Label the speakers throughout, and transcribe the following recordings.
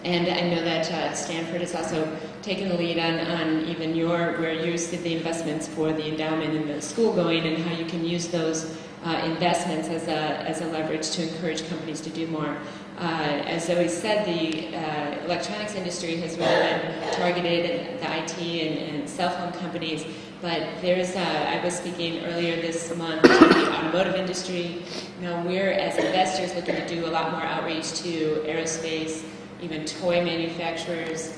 Speaker 1: And I know that Stanford has also taken the lead on even where you receive the investments for the endowment and the school going, and how you can use those investments as a leverage to encourage companies to do more. As Zoe said, the electronics industry has really been targeted, the IT and cell phone companies, but there's, I was speaking earlier this month to the automotive industry. You know, we're, as investors, looking to do a lot more outreach to aerospace, even toy manufacturers,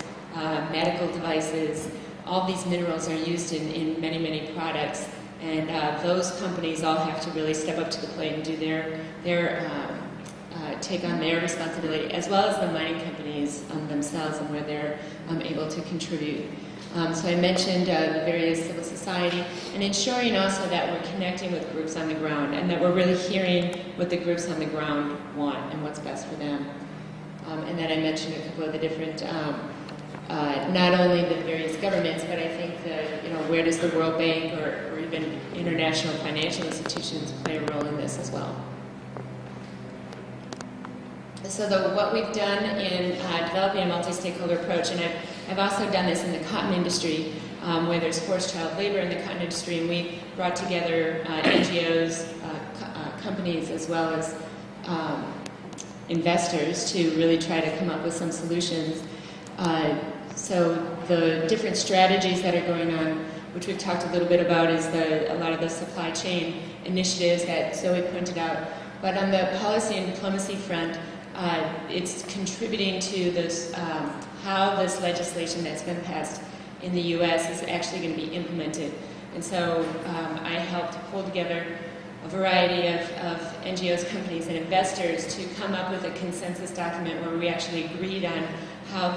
Speaker 1: medical devices. All these minerals are used in many, many products, and those companies all have to really step up to the plate and do take on their responsibility, as well as the mining companies themselves, and where they're able to contribute. So I mentioned the various civil society, and ensuring also that we're connecting with groups on the ground, and that we're really hearing what the groups on the ground want and what's best for them. And then I mentioned a couple of the different, not only the various governments, but I think where does the World Bank or even international financial institutions play a role in this as well. So what we've done in developing a multi-stakeholder approach, and I've also done this in the cotton industry, where there's forced child labor in the cotton industry, and we brought together NGOs, companies, as well as investors to really try to come up with some solutions. So the different strategies that are going on, which we've talked a little bit about, is a lot of the supply chain initiatives that Zoe pointed out. But on the policy and diplomacy front, it's contributing to this, how this legislation that's been passed in the U.S. is actually going to be implemented. And so I helped pull together a variety of NGOs, companies, and investors to come up with a consensus document where we actually agreed on how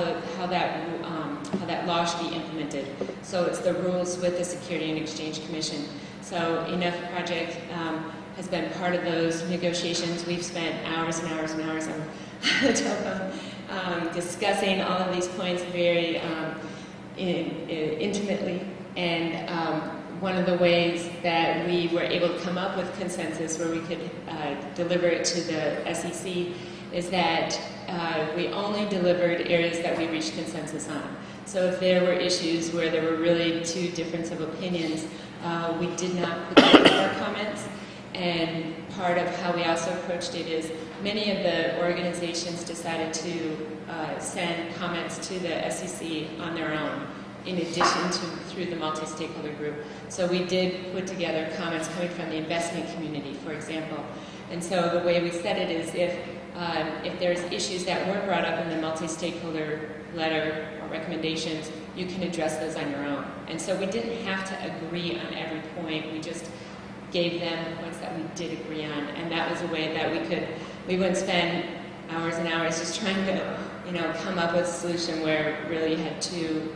Speaker 1: that law should be implemented. So it's the rules with the Security and Exchange Commission. So Enough Project has been part of those negotiations. We've spent hours and hours and hours on the telephone discussing all of these points very intimately. And one of the ways that we were able to come up with consensus where we could deliver it to the SEC is that we only delivered areas that we reached consensus on. So if there were issues where there were really two difference of opinions, we did not put those in our comments. And part of how we also approached it is many of the organizations decided to send comments to the SEC on their own, in addition to through the multi-stakeholder group. So we did put together comments coming from the investment community, for example. And so the way we said it is if there's issues that weren't brought up in the multi-stakeholder letter or recommendations, you can address those on your own. And so we didn't have to agree on every point. We just gave them the points that we did agree on, and that was a way that we wouldn't spend hours and hours just trying to, come up with a solution where really you had two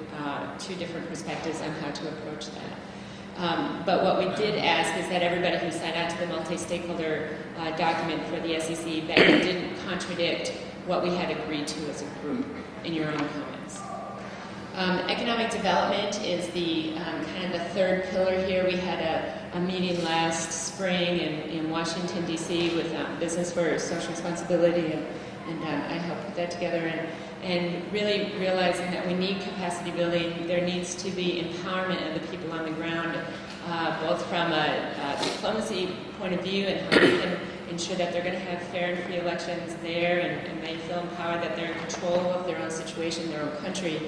Speaker 1: different perspectives on how to approach that. But what we did ask is that everybody who signed on to the multi-stakeholder document for the SEC, that you didn't contradict what we had agreed to as a group in your own comments. Economic development is the kind of the third pillar here. We had a meeting last spring in Washington, D.C. with Business for Social Responsibility, and I helped put that together, and really realizing that we need capacity building. There needs to be empowerment of the people on the ground, both from a diplomacy point of view and how we can ensure that they're going to have fair and free elections there, and they feel empowered that they're in control of their own situation, their own country.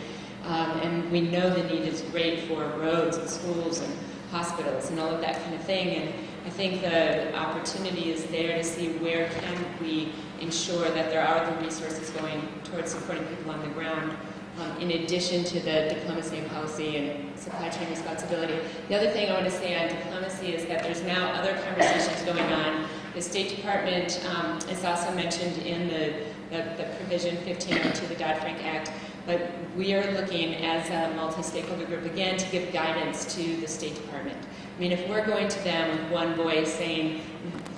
Speaker 1: And we know the need is great for roads and schools and hospitals and all of that kind of thing. And I think the opportunity is there to see where can we ensure that there are the resources going towards supporting people on the ground, in addition to the diplomacy and policy and supply chain responsibility. The other thing I want to say on diplomacy is that there's now other conversations going on. The State Department is also mentioned in the provision 1502 of the Dodd-Frank Act. But we are looking as a multi-stakeholder group, again, to give guidance to the State Department. I mean, if we're going to them with one voice saying,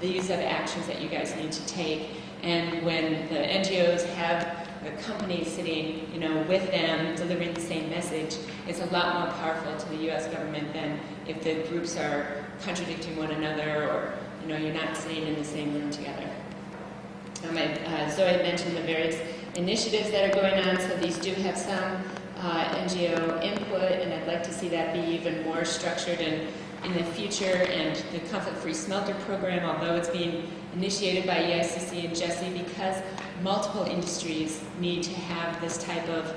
Speaker 1: these are the actions that you guys need to take, and when the NGOs have the companies sitting, with them, delivering the same message, it's a lot more powerful to the U.S. government than if the groups are contradicting one another, or, you're not sitting in the same room together. Zoe mentioned the various initiatives that are going on, so these do have some NGO input, and I'd like to see that be even more structured in the future. And the conflict-free smelter program, although it's being initiated by EICC and Jesse, because multiple industries need to have this type of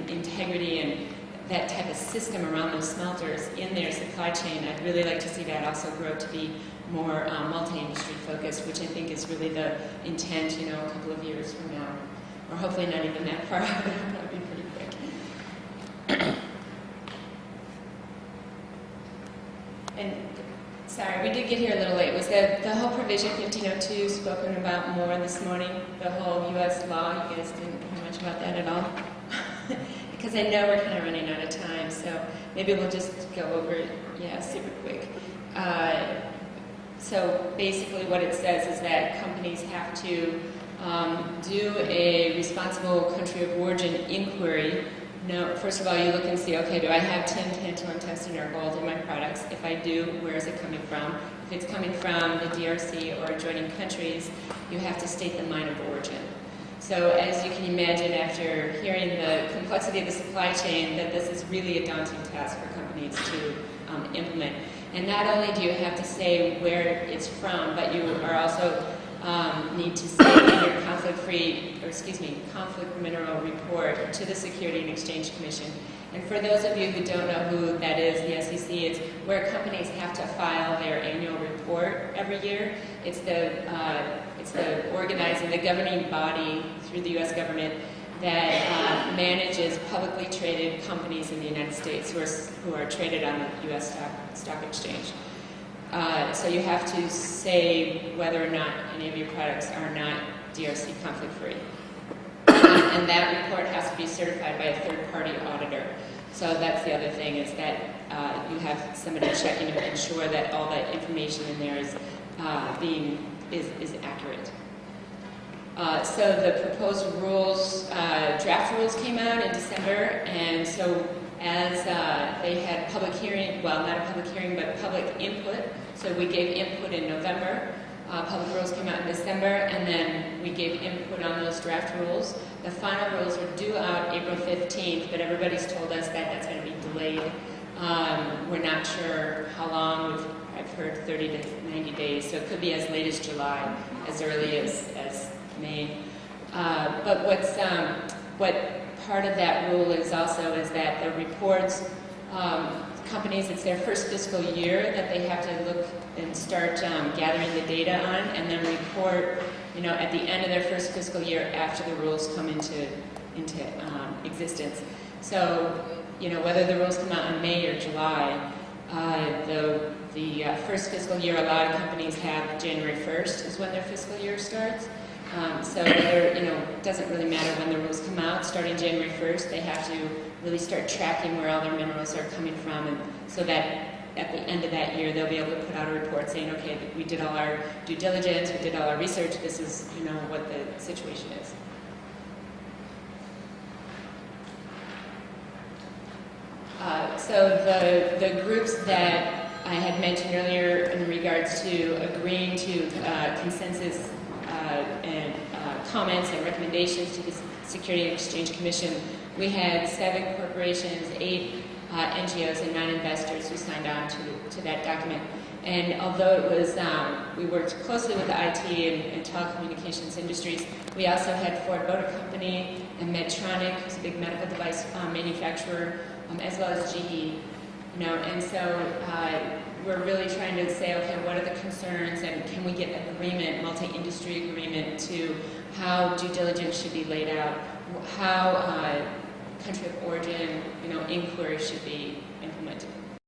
Speaker 1: integrity and that type of system around those smelters in their supply chain, I'd really like to see that also grow to be more multi-industry focused, which I think is really the intent, you know, a couple of years from now, or hopefully not even that far out. That would be pretty quick. And sorry, we did get here a little late. Was that the whole provision 1502 spoken about more this morning? The whole U.S. law. You guys didn't hear much about that at all, because I know we're kind of running out of time. So maybe we'll just go over it, yeah, super quick. So basically, what it says is that companies have to do a responsible country of origin inquiry. No, first of all, you look and see, okay, do I have tin, tantalum, tungsten, or gold in my products? If I do, where is it coming from? If it's coming from the DRC or adjoining countries, you have to state the mine of origin. So as you can imagine, after hearing the complexity of the supply chain, that this is really a daunting task for companies to implement. And not only do you have to say where it's from, but you are also need to say in your conflict mineral report to the Security and Exchange Commission. And for those of you who don't know who that is, the SEC is where companies have to file their annual report every year. It's the organizing, the governing body through the U.S. government that manages publicly traded companies in the United States who are traded on the U.S. stock exchange. So you have to say whether or not any of your products are not DRC conflict-free. And that report has to be certified by a third-party auditor. So that's the other thing, is that you have somebody checking to ensure that all the information in there is accurate. So the proposed rules, draft rules came out in December, and so as they had public hearing, well, not a public hearing, but public input. So we gave input in November. Public rules came out in December, and then we gave input on those draft rules. The final rules are due out April 15th, but everybody's told us that that's going to be delayed. We're not sure how long. I've heard 30 to 90 days, so it could be as late as July, as early as May. But what part of that rule is also is that the reports, companies, it's their first fiscal year that they have to look and start gathering the data on, and then report, you know, at the end of their first fiscal year after the rules come into existence. So, you know, whether the rules come out in May or July, the first fiscal year, a lot of companies have January 1st is when their fiscal year starts. So whether, you know, it doesn't really matter when the rules come out. Starting January 1st, they have to really start tracking where all their minerals are coming from, and so that at the end of that year, they'll be able to put out a report saying, okay, we did all our due diligence, we did all our research, this is, you know, what the situation is. So the groups that I had mentioned earlier in regards to agreeing to consensus and comments and recommendations to the Security and Exchange Commission, we had 7 corporations, 8 NGOs, and 9 investors who signed on to that document. And although it was, we worked closely with the IT and telecommunications industries, we also had Ford Motor Company and Medtronic, who's a big medical device manufacturer, as well as GE. You know, and so we're really trying to say, okay, what are the concerns, and can we get agreement, multi-industry agreement, to how due diligence should be laid out, how country of origin, you know, inquiry should be implemented.